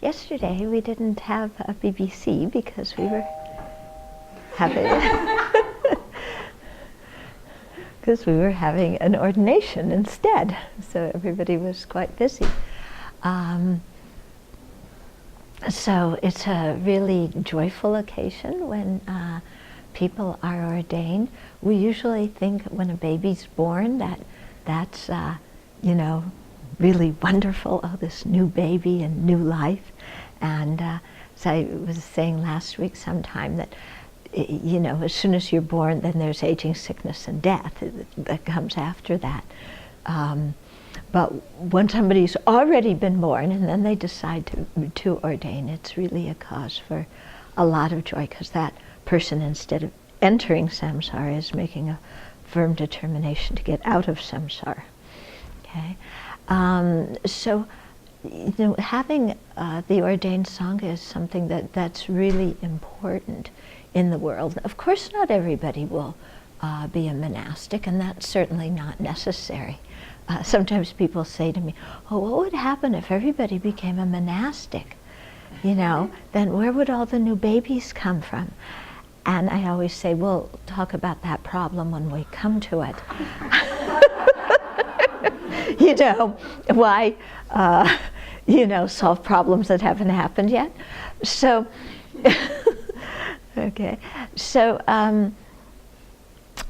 Yesterday we didn't have a BBC because we were having an ordination instead, so everybody was quite busy. So it's a really joyful occasion when people are ordained. We usually think when a baby's born that's really wonderful. Oh, this new baby and new life. And so I was saying last week sometime that as soon as you're born, then there's aging, sickness, and death that comes after that. But when somebody's already been born and then they decide to ordain, it's really a cause for a lot of joy, because that person, instead of entering samsara, is making a firm determination to get out of samsara. Okay, so having the ordained sangha is something that's really important in the world. Of course, not everybody will be a monastic, and that's certainly not necessary. Sometimes people say to me, "Oh, what would happen if everybody became a monastic? Then where would all the new babies come from?" And I always say, we'll talk about that problem when we come to it. Why, solve problems that haven't happened yet. So, okay, so,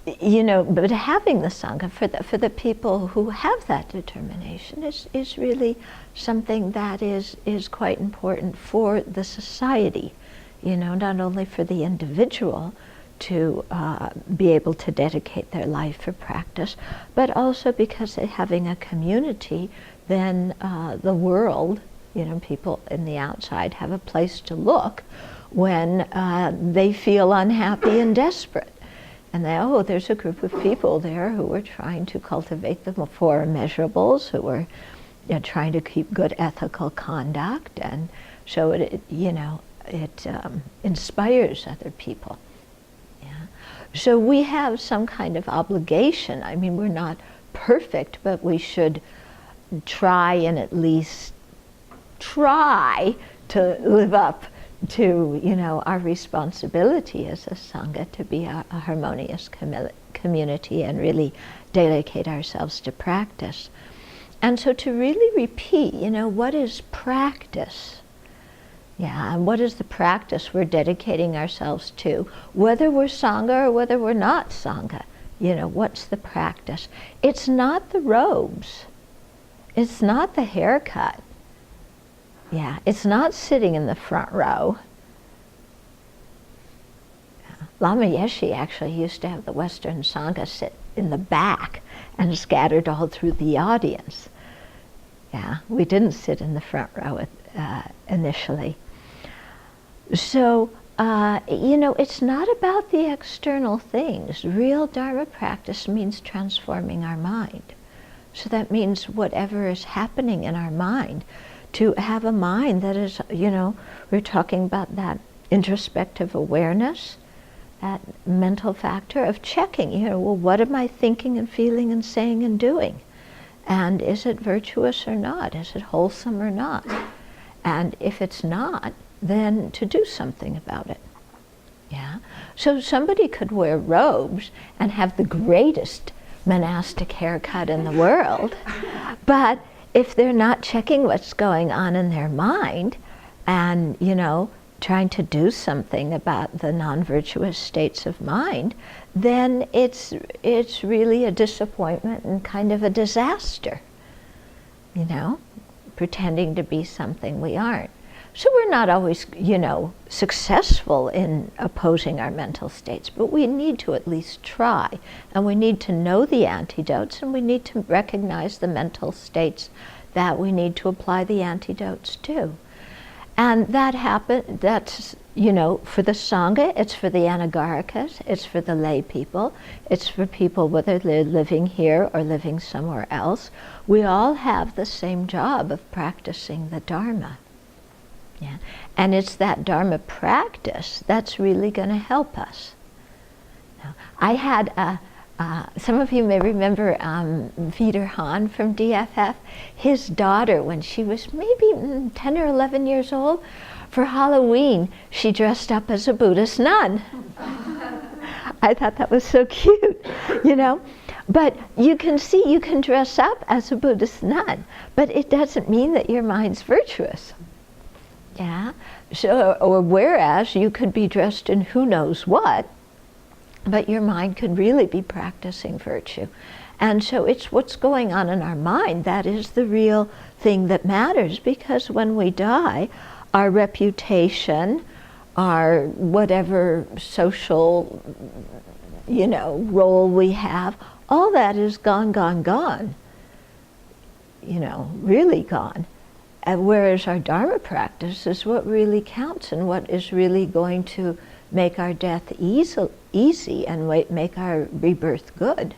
but having the sangha for the people who have that determination is really something that is quite important for the society. Not only for the individual to be able to dedicate their life for practice, but also because having a community, then the world, people in the outside have a place to look when they feel unhappy and desperate. And there's a group of people there who are trying to cultivate the four immeasurables, who are trying to keep good ethical conduct, and so it inspires other people. Yeah. So we have some kind of obligation. I mean, we're not perfect, but we should try and at least try to live up to our responsibility as a sangha to be a harmonious community and really dedicate ourselves to practice. And so to really repeat, what is practice? Yeah, and what is the practice we're dedicating ourselves to? Whether we're sangha or whether we're not sangha, what's the practice? It's not the robes. It's not the haircut. Yeah, it's not sitting in the front row. Lama Yeshe actually used to have the Western Sangha sit in the back and scattered all through the audience. Yeah, we didn't sit in the front row initially. So, it's not about the external things. Real Dharma practice means transforming our mind. So that means whatever is happening in our mind, to have a mind that is, we're talking about that introspective awareness, that mental factor of checking, what am I thinking and feeling and saying and doing? And is it virtuous or not? Is it wholesome or not? And if it's not, then to do something about it. Yeah. So somebody could wear robes and have the greatest monastic haircut in the world, but if they're not checking what's going on in their mind and, trying to do something about the non-virtuous states of mind, then it's really a disappointment and kind of a disaster, pretending to be something we aren't. So we're not always, successful in opposing our mental states, but we need to at least try, and we need to know the antidotes, and we need to recognize the mental states that we need to apply the antidotes to. And that's, for the Sangha, it's for the Anagarikas, it's for the lay people, it's for people whether they're living here or living somewhere else. We all have the same job of practicing the Dharma. Yeah. And it's that Dharma practice that's really going to help us. Now, I had Some of you may remember Peter Hahn from DFF. His daughter, when she was maybe 10 or 11 years old, for Halloween, she dressed up as a Buddhist nun. I thought that was so cute, you know. But you can see you can dress up as a Buddhist nun, but it doesn't mean that your mind's virtuous. Yeah. So, or whereas you could be dressed in who knows what, but your mind could really be practicing virtue. And so it's what's going on in our mind that is the real thing that matters, because when we die, our reputation, our whatever social, you know, role we have, all that is gone, gone, gone. You know, really gone. And whereas our Dharma practice is what really counts and what is really going to make our death easy and make our rebirth good.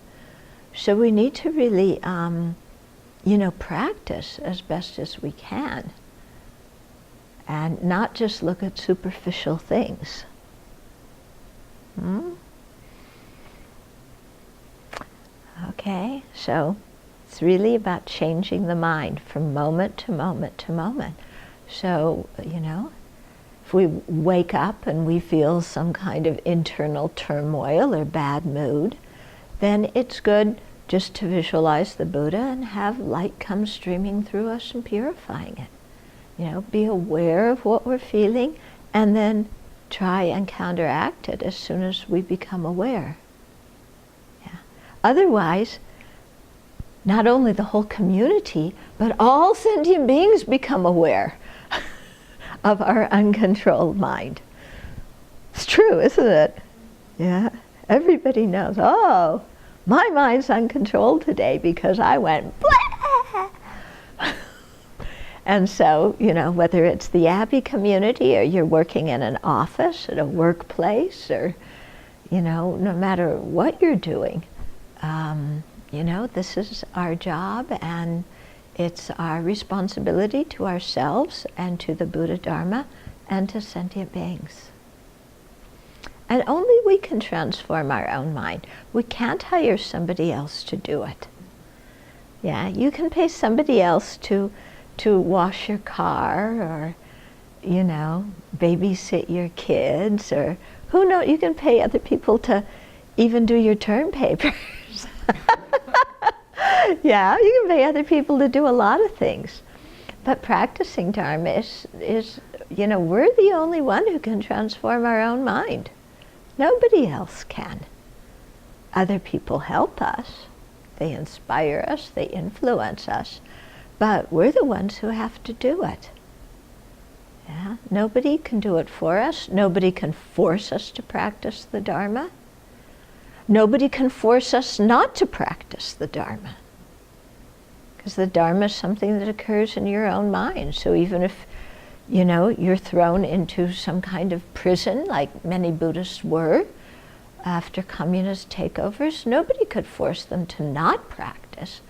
So we need to really, you know, practice as best as we can and not just look at superficial things. Okay, so it's really about changing the mind from moment to moment to moment. So, you know, if we wake up and we feel some kind of internal turmoil or bad mood, then it's good just to visualize the Buddha and have light come streaming through us and purifying it. You know, be aware of what we're feeling and then try and counteract it as soon as we become aware. Yeah. Otherwise, not only the whole community, but all sentient beings become aware of our uncontrolled mind. It's true, isn't it? Yeah. Everybody knows, oh, my mind's uncontrolled today because I went blah! And so, you know, whether it's the Abbey community or you're working in an office, at a workplace, or, you know, no matter what you're doing, you know, this is our job, and it's our responsibility to ourselves and to the Buddha Dharma and to sentient beings. And only we can transform our own mind. We can't hire somebody else to do it. Yeah, you can pay somebody else to wash your car, or, you know, babysit your kids, or who knows, you can pay other people to even do your term papers. Yeah, you can pay other people to do a lot of things. But practicing Dharma is, you know, we're the only one who can transform our own mind. Nobody else can. Other people help us. They inspire us, they influence us. But we're the ones who have to do it. Yeah? Nobody can do it for us. Nobody can force us to practice the Dharma. Nobody can force us not to practice the Dharma. Because the Dharma is something that occurs in your own mind. So even if, you know, you're thrown into some kind of prison, like many Buddhists were after communist takeovers, nobody could force them to not practice,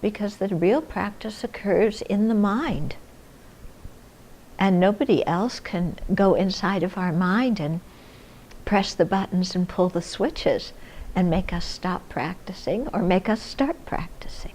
because the real practice occurs in the mind. And nobody else can go inside of our mind and press the buttons and pull the switches and make us stop practicing or make us start practicing.